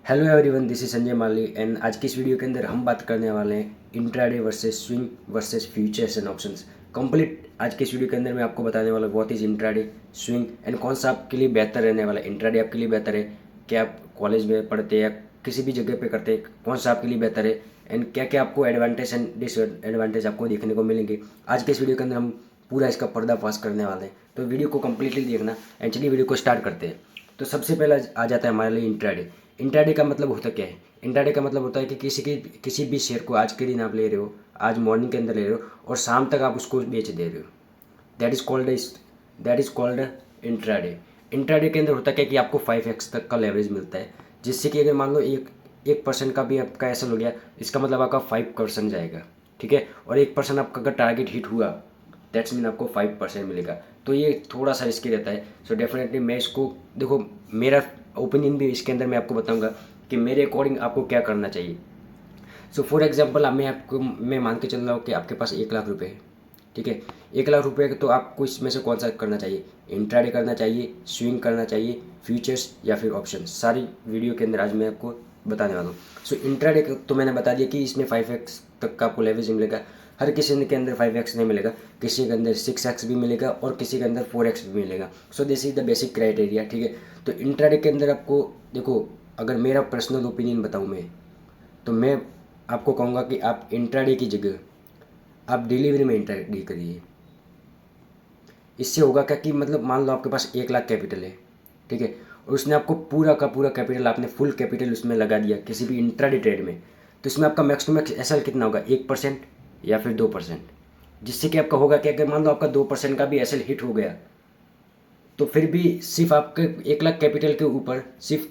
Hello everyone, this is Sanjay Mali and आज की इस वीडियो के अंदर हम बात करने वाले हैं intraday versus swing versus futures and options. Complete आज के इस वीडियो के अंदर मैं आपको बताने वाला what is intraday, swing and कौन सा आपके लिए बेहतर रहने वाला है। इंट्राडे आपके लिए बेहतर है क्या आप कॉलेज में पढ़ते हैं या किसी भी जगह पे करते हैं, कौन सा आपके लिए बेहतर है एंड क्या क्या आपको एडवांटेज एंड डिसएडवांटेज आपको देखने को मिलेंगे। आज के इस वीडियो के अंदर हम पूरा इसका पर्दाफाश करने वाले हैं, तो वीडियो को कम्प्लीटली देखना एंड चलिए वीडियो को स्टार्ट करते हैं। तो सबसे पहला आ जाता है हमारे लिए इंट्राडे। इंट्राडे का मतलब होता क्या है? इंट्राडे का मतलब होता है कि किसी भी शेयर को आज के दिन आप ले रहे हो, आज मॉर्निंग के अंदर ले रहे हो और शाम तक आप उसको बेच दे रहे हो। That is called intraday. Intraday के अंदर होता क्या है कि आपको 5x तक का लेवरेज मिलता है, जिससे कि अगर मान लो 1% का भी आपका ऐसा हो गया, इसका मतलब आपका 5% जाएगा, ठीक है। और 1% आपका अगर टारगेट हिट हुआ, दैट्स मीन आपको 5% मिलेगा। तो ये थोड़ा सा रिस्की रहता है। सो डेफिनेटली मैं इसको, देखो मेरा ओपिनियन भी इसके अंदर मैं आपको बताऊंगा कि मेरे अकॉर्डिंग आपको क्या करना चाहिए। सो फॉर एग्जांपल मैं मान के चल रहा हूँ कि आपके पास 1 लाख रुपए है, ठीक है। 1 लाख रुपए तो आपको इसमें से कौन सा करना चाहिए? इंट्राडे करना चाहिए, स्विंग करना चाहिए, फ्यूचर्स या फिर ऑप्शन। सारी वीडियो के अंदर आज मैं आपको बताने वाला हूँ। सो इंट्राडे तो मैंने बता दिया कि इसमें 5x तक का आपको लेवरेज मिलेगा। हर किसी के अंदर 5x नहीं मिलेगा, किसी के अंदर 6x भी मिलेगा और किसी के अंदर 4x भी मिलेगा। So this is the basic criteria, ठीक है। तो इंट्राडे के अंदर आपको, देखो अगर मेरा पर्सनल ओपिनियन बताऊँ मैं, तो मैं आपको कहूँगा कि आप इंट्राडे की जगह आप डिलीवरी में इंट्राडे करिए। इससे होगा क्या कि मतलब मान लो आपके पास 1 लाख कैपिटल है, ठीक है, और उसने आपको पूरा का पूरा कैपिटल, आपने फुल कैपिटल उसमें लगा दिया किसी भी इंट्राडे ट्रेड में, तो इसमें आपका मैक्स टू मैक्स एसएल कितना होगा? 1% या फिर 2%। जिससे कि आपका होगा कि अगर मान लो आपका 2% का भी एसएल हिट हो गया, तो फिर भी सिर्फ आपके 1 लाख कैपिटल के ऊपर सिर्फ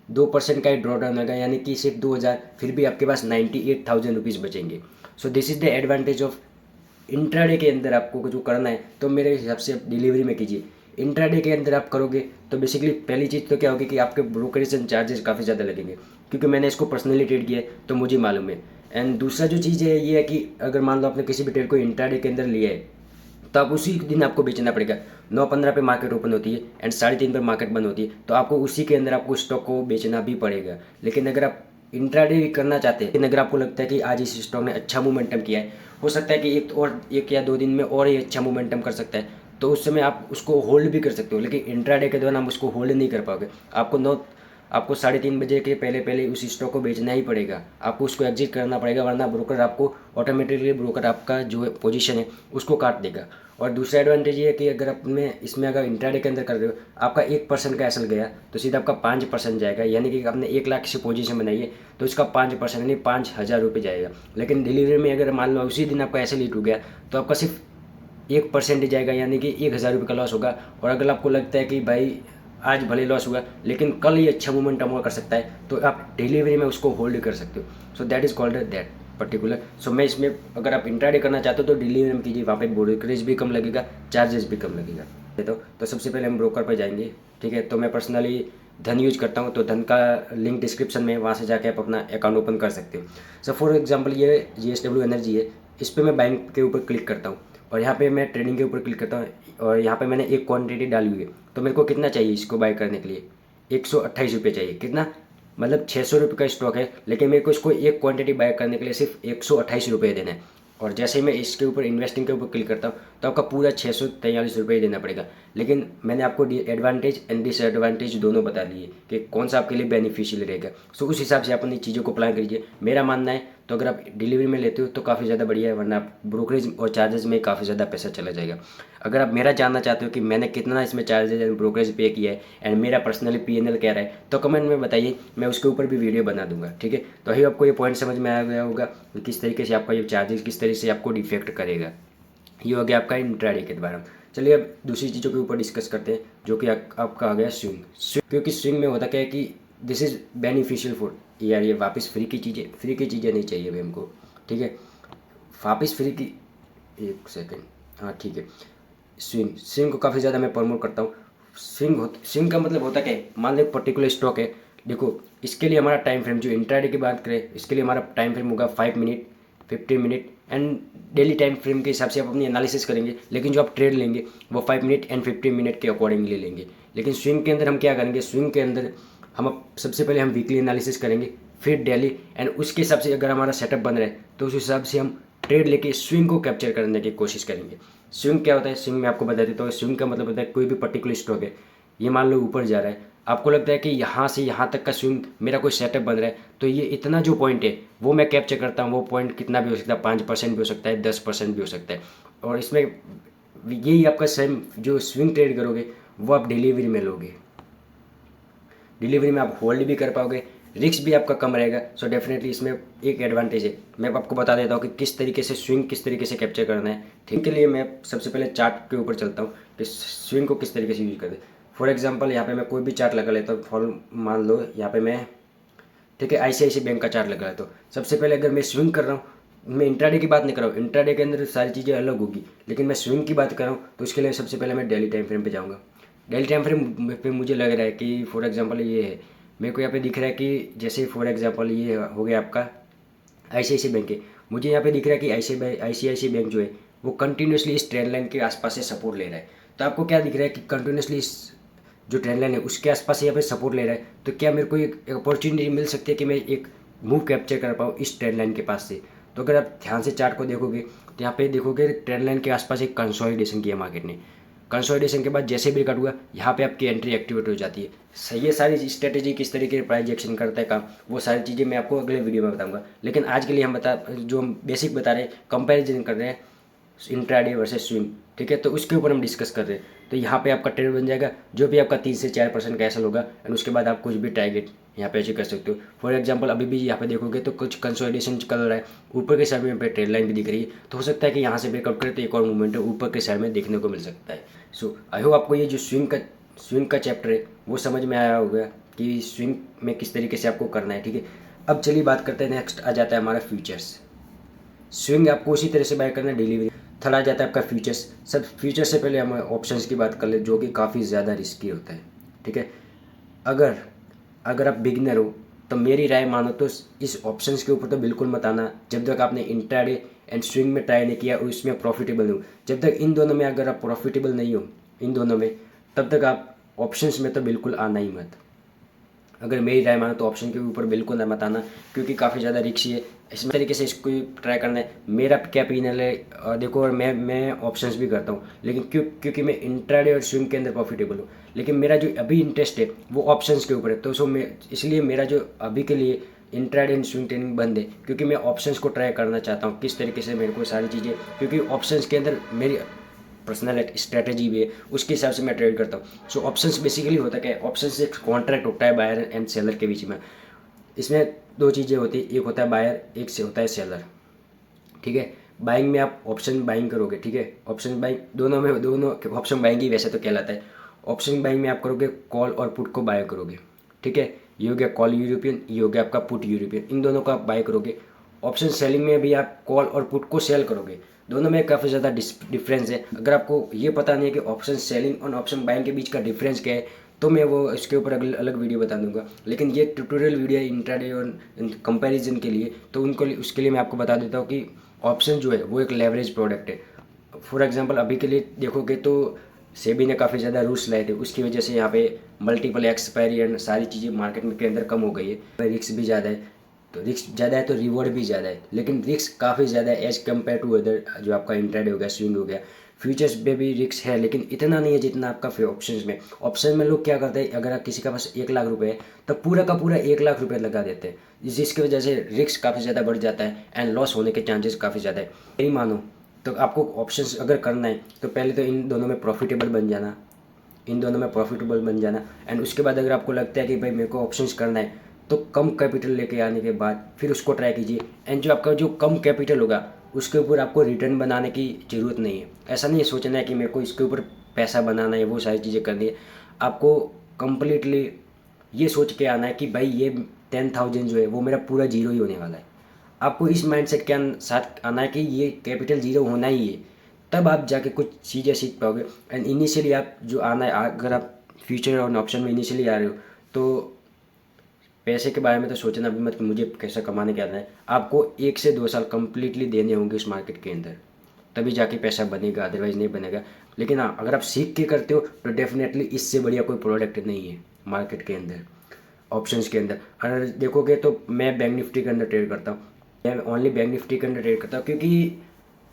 2% का ही ड्रॉ डाउन होगा, यानी कि सिर्फ 2,000, फिर भी आपके पास 98,000 रुपीज़ बचेंगे। So this is the advantage of intraday के अंदर आपको जो करना है। तो मेरे हिसाब से आप डिलीवरी में कीजिए। इंट्राडे के अंदर आप करोगे तो बेसिकली पहली चीज़ तो क्या होगी कि आपके ब्रोकरेज एंड चार्जेस काफ़ी ज़्यादा लगेंगे, क्योंकि मैंने इसको पर्सनली ट्रेड किया है तो मुझे मालूम है। एंड दूसरा जो चीज़ है ये है कि अगर मान लो आपने किसी भी ट्रेड को इंट्राडे के अंदर लिया है, तो आप उसी दिन आपको बेचना पड़ेगा। 9:15 पे मार्केट ओपन होती है एंड 3:30 पर मार्केट बंद होती है, तो आपको उसी के अंदर आपको स्टॉक को बेचना भी पड़ेगा। लेकिन अगर आप इंट्राडे करना चाहते हैं, लेकिन अगर आपको लगता है कि आज इस स्टॉक ने अच्छा मोमेंटम किया है, हो सकता है कि एक या 2 दिन में और ये अच्छा मोमेंटम कर सकता है, तो उस समय आप उसको होल्ड भी कर सकते हो। लेकिन इंट्राडे के दौरान आप उसको होल्ड नहीं कर पाओगे। आपको 3:30 बजे के पहले पहले उस स्टॉक को बेचना ही पड़ेगा, आपको उसको एग्जिट करना पड़ेगा, वरना ब्रोकर आपको ऑटोमेटिकली ब्रोकर आपका जो पोजीशन है उसको काट देगा। और दूसरा एडवांटेज ये है कि अगर अपने इसमें अगर इंट्राडे के अंदर कर रहे हो, आपका 1% का एसल गया तो सीधा आपका 5% जाएगा, यानी कि आपने 1 लाख से पोजीशन बनाई है तो इसका 5% यानी 5,000 रुपये जाएगा। लेकिन डिलीवरी में अगर मान लो उसी दिन आपका एसल हिट हो गया तो आपका सिर्फ 1% ही जाएगा, यानी कि 1,000 रुपये का लॉस होगा। और अगर आपको लगता है कि भाई आज भले लॉस हुआ लेकिन कल ये अच्छा मोमेंटम हुआ कर सकता है, तो आप डिलीवरी में उसको होल्ड कर सकते हो। So that is called that particular. So मैं इसमें, अगर आप इंट्राडे करना चाहते हो तो डिलीवरी में कीजिए, वहाँ पे ब्रोकरेज भी कम लगेगा, चार्जेस भी कम लगेगा। तो सबसे पहले हम ब्रोकर पर जाएंगे, ठीक है। तो मैं पर्सनली धन यूज करता हूँ, तो धन का लिंक डिस्क्रिप्शन में, वहाँ से जाके आप अपना अकाउंट ओपन कर सकते हो। सो फॉर एग्जांपल ये JSW एनर्जी है, इस पर मैं बैंक के ऊपर क्लिक करता हूँ और यहाँ पे मैं ट्रेडिंग के ऊपर क्लिक करता हूँ और यहाँ पे मैंने एक क्वांटिटी डाली हुई है। तो मेरे को कितना चाहिए इसको बाय करने के लिए? 128 रुपये चाहिए। कितना? मतलब 600 रुपये का स्टॉक है, लेकिन मेरे को इसको एक क्वांटिटी बाय करने के लिए सिर्फ 128 रुपये देना है। और जैसे ही मैं इसके ऊपर इन्वेस्टिंग के ऊपर क्लिक करता हूँ तो आपका पूरा 643 रुपये देना पड़ेगा। लेकिन मैंने आपको एडवांटेज एंड डिसएडवांटेज दोनों बता दिए कि कौन सा आपके लिए बेनिफिशियल रहेगा। सो उस हिसाब से आप अपनी चीज़ों को प्लान कीजिए। मेरा मानना है तो अगर आप डिलीवरी में लेते हो तो काफ़ी ज़्यादा बढ़िया है, वरना आप ब्रोकरेज और चार्जेस में काफ़ी ज़्यादा पैसा चला जाएगा। अगर आप मेरा जानना चाहते हो कि मैंने कितना इसमें चार्जेज एंड ब्रोकरेज पे किया है एंड मेरा पर्सनली PNL क्या रहा है, तो कमेंट में बताइए, मैं उसके ऊपर भी वीडियो बना दूंगा, ठीक है। तो अभी आपको ये पॉइंट समझ में आ गया होगा कि किस तरीके से आपका ये चार्जेस किस तरीके से आपको डिफेक्ट करेगा। ये हो गया आपका इंट्राडे के द्वारा। चलिए अब दूसरी चीज़ों के ऊपर डिस्कस करते हैं, जो कि आपका आ गया स्विंग। क्योंकि स्विंग में होता क्या है कि दिस इज़ बेनिफिशियल फॉर, यार ये वापस फ्री की चीज़ें नहीं चाहिए भाई हमको, ठीक है। वापस फ्री की, एक सेकेंड, हाँ ठीक है। स्विंग को काफ़ी ज़्यादा मैं प्रमोट करता हूँ। स्विंग का मतलब होता क्या है? मान लो एक पर्टिकुलर स्टॉक है, देखो इसके लिए हमारा टाइम फ्रेम, जो इंट्राडे की बात करें इसके लिए हमारा टाइम फ्रेम होगा 5 minute, 15 minute and daily time frame के हिसाब से आप अपनी एनालिसिस करेंगे। लेकिन जो आप ट्रेड लेंगे वो 5 मिनट एंड 15 मिनट के अकॉर्डिंगली लेंगे। लेकिन स्विंग के अंदर हम क्या करेंगे? स्विंग के अंदर सबसे पहले हम वीकली एनालिसिस करेंगे, फिर डेली, एंड उसके हिसाब से अगर हमारा सेटअप बन रहा है तो उस हिसाब से हम ट्रेड लेके स्विंग को कैप्चर करने की कोशिश करेंगे। स्विंग क्या होता है, स्विंग में आपको बता देता हूँ। स्विंग का मतलब होता है कोई भी पर्टिकुलर स्टॉक है, ये मान लो ऊपर जा रहा है, आपको लगता है कि यहाँ से यहाँ तक का स्विंग मेरा कोई सेटअप बन रहा है, तो ये इतना जो पॉइंट है वो मैं कैप्चर करता हूँ। वो पॉइंट कितना भी हो सकता है, 5% भी हो सकता है, 10% भी हो सकता है। और इसमें यही आपका सेम जो स्विंग ट्रेड करोगे वो आप डिलीवरी में लोगे। डिलीवरी में आप होल्ड भी कर पाओगे, रिस्क भी आपका कम रहेगा। सो डेफिनेटली इसमें एक एडवांटेज है। मैं आपको बता देता हूँ कि किस तरीके से स्विंग किस तरीके से कैप्चर करना है। ठीक, के लिए मैं सबसे पहले चार्ट के ऊपर चलता हूँ कि स्विंग को किस तरीके से यूज करते हैं। फॉर एग्जांपल यहाँ पे मैं कोई भी चार्ट लगा लेता हूँ। फॉर मान लो यहाँ पे मैं, ठीक है, ICICI बैंक का चार्ट लगा लेता हूँ। सबसे पहले अगर मैं स्विंग कर रहा हूँ, मैं इंट्राडे की बात नहीं कर रहा हूँ, इंट्राडे के अंदर सारी चीज़ें अलग होगी, लेकिन मैं स्विंग की बात कर रहा हूँ तो उसके लिए सबसे पहले मैं डेली टाइम फ्रेम पे जाऊँगा। डेली टाइम फ्रेम पे मुझे लग रहा है कि फॉर एग्जांपल ये है, मेरे को यहाँ पे दिख रहा है कि जैसे फॉर एग्जांपल ये हो गया आपका ICICI बैंक है, मुझे यहाँ पे दिख रहा है कि ICICI बैंक जो है वो कंटिन्यूसली इस ट्रेंड लाइन के आसपास से सपोर्ट ले रहा है। तो आपको क्या दिख रहा है कि कंटिन्यूसली इस जो ट्रेंड लाइन है उसके आसपास यहाँ पे सपोर्ट ले रहा है, तो क्या मेरे को एक अपॉर्चुनिटी मिल सकती है कि मैं एक मूव कैप्चर कर पाऊँ इस ट्रेंड लाइन के पास से। तो अगर आप ध्यान से चार्ट को देखोगे तो यहाँ पे देखोगे ट्रेंड लाइन के आसपास एक कंसोलिडेशन किया मार्केट ने। कंसोलिडेशन के बाद जैसे भी कट हुआ यहाँ पे आपकी एंट्री एक्टिवेट हो जाती है। सही है, सारी स्ट्रेटेजी किस तरीके से प्राइस एक्शन करता है काम, वो सारी चीज़ें मैं आपको अगले वीडियो में बताऊंगा। लेकिन आज के लिए हम बेसिक बता रहे हैं, कंपैरिजन कर रहे हैं इंट्राडे वर्सेस स्विंग। ठीक है, तो उसके ऊपर हम डिस्कस कर रहे हैं। तो यहाँ पे आपका ट्रेड बन जाएगा जो भी आपका 3 से 4% का ऐसा होगा, एंड उसके बाद आप कुछ भी टारगेट यहाँ पे अचीव कर सकते हो। फॉर एग्जांपल अभी भी यहाँ पे देखोगे तो कुछ कंसोलिडेशन चल रहा है, ऊपर के साइड में पे ट्रेड लाइन भी दिख रही है, तो हो सकता है कि यहाँ से ब्रेकआउट करे तो एक और मूवमेंट है ऊपर के साइड में देखने को मिल सकता है। सो आई होप आपको ये जो स्विंग का चैप्टर है वो समझ में आया होगा कि स्विंग में किस तरीके से आपको करना है। ठीक है, अब चलिए बात करते हैं, नेक्स्ट आ जाता है हमारा फ्यूचर्स। स्विंग आपको उसी तरह से बाय करना है, डिलीवरी। थर्ड आ जाता है आपका फ्यूचर्स। सब फ्यूचर से पहले हम ऑप्शंस की बात कर ले, जो कि काफ़ी ज़्यादा रिस्की होता है। ठीक है, अगर अगर आप बिगिनर हो तो मेरी राय मानो तो इस ऑप्शंस के ऊपर तो बिल्कुल मत आना जब तक आपने इंट्राडे एंड स्विंग में ट्राई नहीं किया और उसमें प्रॉफिटेबल हो। जब तक इन दोनों में अगर आप प्रॉफिटेबल नहीं हो इन दोनों में, तब तक आप ऑप्शंस में तो बिल्कुल आना ही मत। अगर मेरी राय मानो तो ऑप्शन के ऊपर बिल्कुल मत आना, क्योंकि काफ़ी ज़्यादा रिस्की है। इस तरीके से इसको ट्राई करना है। मेरा क्या ओपिनियन है, देखो, और मैं ऑप्शंस भी करता हूँ, लेकिन क्योंकि मैं इंट्राडे और स्विंग के अंदर प्रॉफिटेबल हूँ, लेकिन मेरा जो अभी इंटरेस्ट है वो ऑप्शंस के ऊपर है। तो इसलिए मेरा जो अभी के लिए इंट्राडे एंड स्विंग ट्रेडिंग बंद है, क्योंकि मैं ऑप्शंस को ट्राई करना चाहता हूँ किस तरीके से मेरे को सारी चीज़ें, क्योंकि ऑप्शंस के अंदर मेरी पर्सनल स्ट्रेटेजी भी है, उसके हिसाब से मैं ट्रेड करता हूँ। सो ऑप्शंस बेसिकली होता क्या है, ऑप्शंस एक कॉन्ट्रैक्ट होता है बायर एंड सेलर के बीच में। इसमें दो चीज़ें होती है, एक होता है बायर, एक से होता है सेलर। ठीक है, बाइंग में आप ऑप्शन बाइंग करोगे। ठीक है, ऑप्शन बाइंग दोनों ऑप्शन बाइंग ही वैसे तो कहलाता है। ऑप्शन बाइंग में आप करोगे कॉल और पुट को बाय करोगे। ठीक है, ये हो गया कॉल यूरोपियन, ये हो गया आपका पुट यूरोपियन, इन दोनों का आप बाय करोगे। ऑप्शन सेलिंग में भी आप कॉल और पुट को सेल करोगे। दोनों में काफ़ी ज़्यादा डिफरेंस है। अगर आपको ये पता नहीं है कि ऑप्शन सेलिंग और ऑप्शन बाइंग के बीच का डिफरेंस क्या है, तो मैं वो इसके ऊपर अलग वीडियो बता दूंगा। लेकिन ये ट्यूटोरियल वीडियो है इंट्राडे और कंपैरिजन के लिए, तो उसके लिए मैं आपको बता देता हूँ कि ऑप्शन जो है वो एक लेवरेज प्रोडक्ट है। फॉर एग्जांपल अभी के लिए देखोगे तो सेबी ने काफ़ी ज़्यादा रूल्स लाए थे, उसकी वजह से यहाँ पे मल्टीपल एक्सपायरी एंड सारी चीज़ें मार्केट में के अंदर कम हो गई है। रिस्क भी ज़्यादा है, तो रिस्क ज़्यादा है तो रिवॉर्ड भी ज़्यादा है, लेकिन रिस्क काफ़ी ज़्यादा है एज कम्पेयर टू अदर, जो आपका इंट्राडे हो गया, स्विंग हो गया। फ्यूचर्स में भी रिस्क है, लेकिन इतना नहीं है जितना आपका ऑप्शंस में। ऑप्शन में लोग क्या करते हैं, अगर आप किसी का पास 1 लाख रुपए है तो पूरा का पूरा 1 लाख रुपए लगा देते हैं, जिसकी वजह से रिस्क काफ़ी ज़्यादा बढ़ जाता है एंड लॉस होने के चांसेस काफ़ी ज़्यादा है। यही मानो तो आपको ऑप्शंस अगर करना है तो पहले तो इन दोनों में प्रॉफिटेबल बन जाना, एंड उसके बाद अगर आपको लगता है कि भाई मेरे को ऑप्शंस करना है, तो कम कैपिटल लेके आने के बाद फिर उसको ट्राई कीजिए। एंड जो आपका जो कम कैपिटल होगा उसके ऊपर आपको रिटर्न बनाने की ज़रूरत नहीं है। ऐसा नहीं है सोचना है कि मेरे को इसके ऊपर पैसा बनाना है, वो सारी चीज़ें करनी है। आपको कम्प्लीटली ये सोच के आना है कि भाई ये 10,000 जो है वो मेरा पूरा जीरो ही होने वाला है। आपको इस माइंडसेट के साथ आना है कि ये कैपिटल जीरो होना ही है, तब आप जाके कुछ चीज़ें सीख पाओगे। एंड इनिशियली आप जो आना है, अगर आप फ्यूचर और ऑप्शन में इनिशियली आ रहे हो तो पैसे के बारे में तो सोचना भी मत कि मुझे कैसे कमाने के आना है। आपको 1 से 2 साल कम्प्लीटली देने होंगे इस मार्केट के अंदर, तभी जाके पैसा बनेगा, अदरवाइज़ नहीं बनेगा। लेकिन हाँ, अगर आप सीख के करते हो तो डेफिनेटली इससे बढ़िया कोई प्रोडक्ट नहीं है मार्केट के अंदर। ऑप्शंस के अंदर। अगर देखोगे तो मैं बैंक निफ्टी के अंदर ट्रेड करता हूँ, मैं ओनली बैंक निफ्टी के अंदर ट्रेड करता हूँ, क्योंकि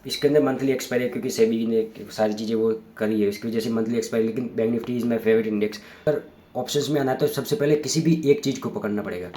इसके अंदर मंथली एक्सपायरी है, क्योंकि सेबी ने सारी चीज़ें वो करी है, इसकी वजह से मंथली एक्सपायरी। लेकिन bank Nifty is my favourite index. अगर ऑप्शंस में आना है तो सबसे पहले किसी भी एक चीज़ को पकड़ना पड़ेगा।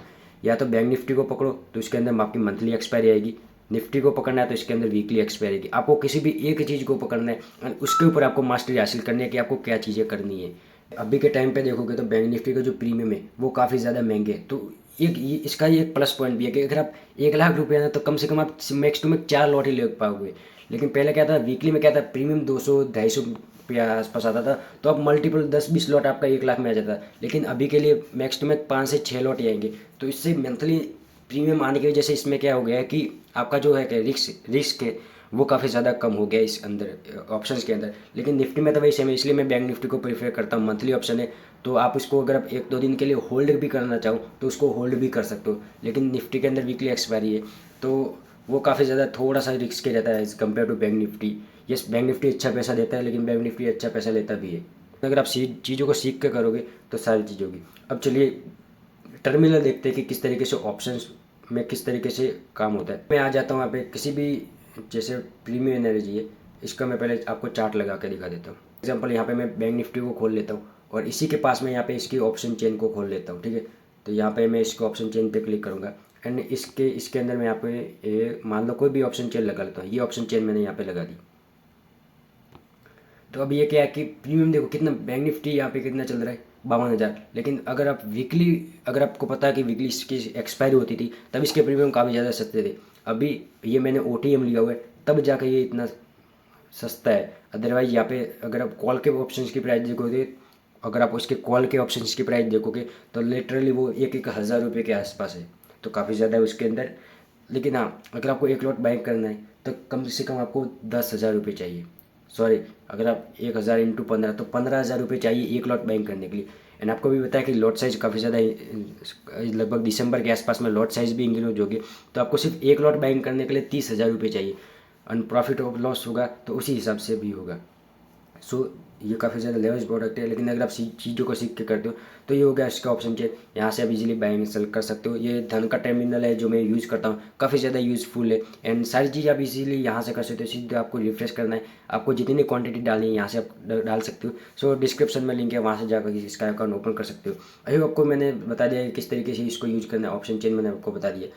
या तो बैंक निफ्टी को पकड़ो तो इसके अंदर आपकी मंथली एक्सपायरी आएगी, निफ्टी को पकड़ना है तो इसके अंदर वीकली एक्सपायरी आएगी। आपको किसी भी एक चीज़ को पकड़ना है और उसके ऊपर आपको मास्टरी हासिल करनी है कि आपको क्या चीज़ें करनी है। अभी के टाइम पे देखोगे तो बैंक निफ्टी का जो प्रीमियम है वो काफ़ी ज़्यादा महंगे है। तो इसका ये एक प्लस पॉइंट भी है कि अगर आप 1 लाख रुपये ना तो कम से कम आप max to max 4 lot he ले पाओगे। लेकिन पहले क्या था, वीकली में क्या था, प्रीमियम 200-250 रुपया आसपास आता था, तो अब मल्टीपल 10-20 लॉट आपका 1 लाख में आ जाता। लेकिन अभी के लिए मैक्स टू मैक्स 5 से 6 लॉट ही आएंगे। तो इससे मंथली प्रीमियम आने की वजह से इसमें क्या हो गया है कि आपका जो है कि रिस्क है वो काफ़ी ज़्यादा कम हो गया इस अंदर ऑप्शंस के अंदर। लेकिन निफ्टी में तो वही सेम है, इसलिए मैं बैंक निफ्टी को प्रीफर करता हूँ। मंथली ऑप्शन है तो आप उसको अगर आप 1-2 दिन के लिए होल्ड भी करना चाहो तो उसको होल्ड भी कर सकते हो। लेकिन निफ्टी के अंदर वीकली एक्सपायरी है तो वो काफ़ी ज़्यादा थोड़ा सा रिस्क रहता है as compare to bank Nifty. Yes, bank Nifty अच्छा पैसा देता है, लेकिन बैंक निफ्टी अच्छा पैसा लेता भी है। अगर आप चीज़ों को सीख कर करोगे तो सारी चीज़ होगी। अब चलिए टर्मिनल देखते हैं कि किस तरीके से ऑप्शंस में किस तरीके से काम होता है। मैं आ जाता हूँ यहाँ पे किसी भी, जैसे प्रीमियम एनर्जी है, इसका मैं पहले आपको चार्ट लगा के दिखा देता हूँ। एग्जांपल यहाँ पे मैं बैंक निफ्टी को खोल लेता हूँ और इसी के पास में यहाँ पे इसकी ऑप्शन चेन को खोल लेता हूँ। ठीक है, तो यहाँ पे मैं इसको ऑप्शन चेन पे क्लिक करूँगा एंड इसके अंदर मैं यहाँ पे मान लो कोई भी ऑप्शन चेन लगा लेता हूँ। ये ऑप्शन चेन मैंने यहाँ पे लगा दी। तो अब ये क्या है कि प्रीमियम देखो कितना, बैंक निफ्टी यहाँ पे कितना चल रहा है 52,000। लेकिन अगर आप वीकली, अगर आपको पता है कि वीकली इसकी एक्सपायरी होती थी तब इसके प्रीमियम काफ़ी ज़्यादा सस्ते थे। अभी ये मैंने OTM लिया हुआ है तब जाकर ये इतना सस्ता है। अदरवाइज यहाँ पे अगर आप कॉल के ऑप्शंस की प्राइस देखोगे, अगर आप उसके कॉल के ऑप्शंस की प्राइस देखोगे तो लिटरली वो 1,000 रुपये के आसपास है, तो काफ़ी ज़्यादा है उसके अंदर। लेकिन हाँ, अगर आपको 1 लॉट बाइंग करना है तो कम से कम आपको 10,000 रुपये चाहिए। सॉरी, अगर आप 1,000 इंटू 15 तो 15,000 रुपये चाहिए 1 लॉट बाइंग करने के लिए। एंड आपको भी पता है कि लॉट साइज़ काफ़ी ज़्यादा, लगभग दिसंबर के आसपास में लॉट साइज़ भी इंक्रीज होगी। तो आपको सिर्फ 1 लॉट बाइंग करने के लिए 30,000 रुपये चाहिए। एंड प्रॉफिट ऑफ लॉस होगा तो उसी हिसाब से भी होगा। सो ये काफ़ी ज़्यादा लेवरेज प्रोडक्ट है। लेकिन अगर आप चीज़ों को सीख के करते हो तो ये हो गया इसका ऑप्शन चेन। यहाँ से आप इजीली बाइंग सेल कर सकते हो। ये धन का टर्मिनल है जो मैं यूज़ करता हूँ, काफ़ी ज़्यादा यूज़फुल है। एंड सारी चीज़ आप इजीली यहाँ से कर सकते हो। सीधे आपको रिफ्रेश करना है, आपको जितनी क्वांटिटी डालनी है यहाँ से आप डाल सकते हो। सो डिस्क्रिप्शन में लिंक है, वहाँ से जाकर इसका अकाउंट ओपन कर सकते हो। अभी आपको मैंने बता दिया कि किस तरीके से इसको यूज़ करना है, ऑप्शन चेन मैंने आपको बता दिया।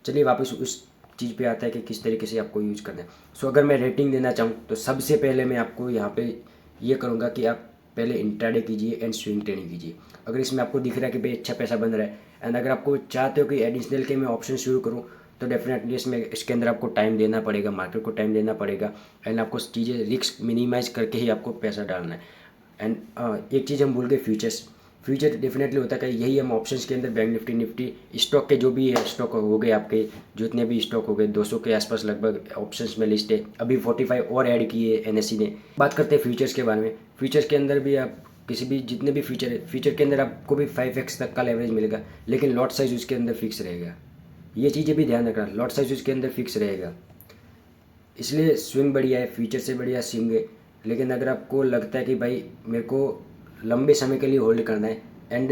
चलिए वापस उस चीज़ पे आता है कि किस तरीके से आपको यूज़ करना है। सो अगर मैं रेटिंग देना चाहूँ तो सबसे पहले मैं आपको यहाँ पे ये करूँगा कि आप पहले इंट्राडे कीजिए एंड स्विंग ट्रेडिंग कीजिए। अगर इसमें आपको दिख रहा है कि भाई अच्छा पैसा बन रहा है एंड अगर आपको चाहते हो कि एडिशनल के मैं ऑप्शन शुरू करूँ तो डेफिनेटली इसके अंदर आपको टाइम देना पड़ेगा, मार्केट को टाइम देना पड़ेगा एंड आपको चीज़ें रिस्क मिनिमाइज करके ही आपको पैसा डालना है। एंड एक चीज़ हम भूल गए, फ्यूचर डेफिनेटली होता है कि यही हम ऑप्शंस के अंदर बैंक निफ्टी स्टॉक के जो भी है स्टॉक हो गए आपके, जितने भी स्टॉक हो गए 200 के आसपास लगभग ऑप्शंस में लिस्ट है। अभी 45 और ऐड किए NSE ने। बात करते हैं फ्यूचर्स के बारे में। फ्यूचर्स के अंदर भी आप किसी भी जितने भी फ्यूचर के अंदर आपको भी 5x तक का लेवरेज मिलेगा, लेकिन लॉट साइज उसके अंदर फिक्स रहेगा। ये चीज़ें भी ध्यान रखना, लॉट साइज उसके अंदर फिक्स रहेगा। इसलिए स्विंग बढ़िया है, फ्यूचर से बढ़िया स्विंग है। लेकिन अगर आपको लगता है कि भाई मेरे को लंबे समय के लिए होल्ड करना है एंड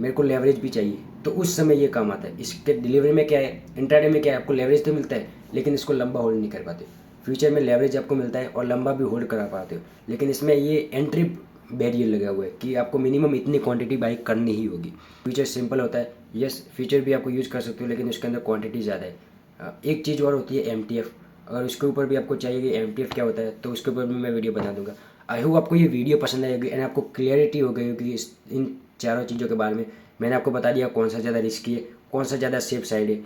मेरे को लेवरेज भी चाहिए तो उस समय ये काम आता है। इसके डिलीवरी में क्या है, इंट्राडे में क्या है, आपको लेवरेज तो मिलता है लेकिन इसको लंबा होल्ड नहीं कर पाते। फ्यूचर में लेवरेज आपको मिलता है और लंबा भी होल्ड करा पाते हो, लेकिन इसमें ये एंट्री बैरियर लगा हुआ है कि आपको मिनिमम इतनी क्वांटिटी बाई करनी ही होगी। फ्यूचर सिंपल होता है, यस फ्यूचर भी आपको यूज़ कर सकते हो लेकिन उसके अंदर क्वांटिटी ज़्यादा है। एक चीज़ और होती है MTF, अगर उसके ऊपर भी आपको चाहिए कि MTF क्या होता है तो उसके ऊपर भी मैं वीडियो बना दूंगा। आई होप आपको ये वीडियो पसंद आएगी एंड आपको क्लियरिटी हो गई होगी इन चारों चीज़ों के बारे में। मैंने आपको बता दिया कौन सा ज़्यादा रिस्की है, कौन सा ज़्यादा सेफ साइड है।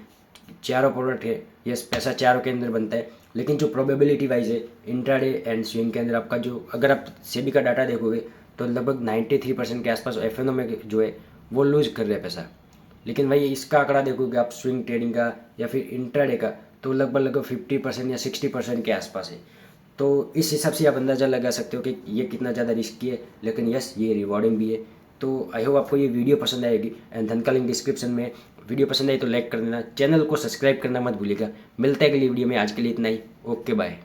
चारों प्रोडक्ट है, यस पैसा चारों के अंदर बनता है, लेकिन जो प्रोबेबिलिटी वाइज है इंट्राडे एंड स्विंग के अंदर आपका जो, अगर आप सेबी का डाटा देखोगे तो लगभग 93% के आसपास FNO में जो है वो लूज कर रहे हैं पैसा। लेकिन भाई इसका आंकड़ा देखोगे आप स्विंग ट्रेडिंग का या फिर इंट्राडे का तो लगभग 50% या 60% के आसपास है। तो इस हिसाब से आप अंदाज़ा लगा सकते हो कि ये कितना ज़्यादा रिस्की है, लेकिन यस ये रिवॉर्डिंग भी है। तो आई होप आपको ये वीडियो पसंद आएगी एंड धन का लिंक डिस्क्रिप्शन में। वीडियो पसंद आई तो लाइक कर देना, चैनल को सब्सक्राइब करना मत भूलिएगा। मिलता है अगली वीडियो में, आज के लिए इतना ही। Okay bye.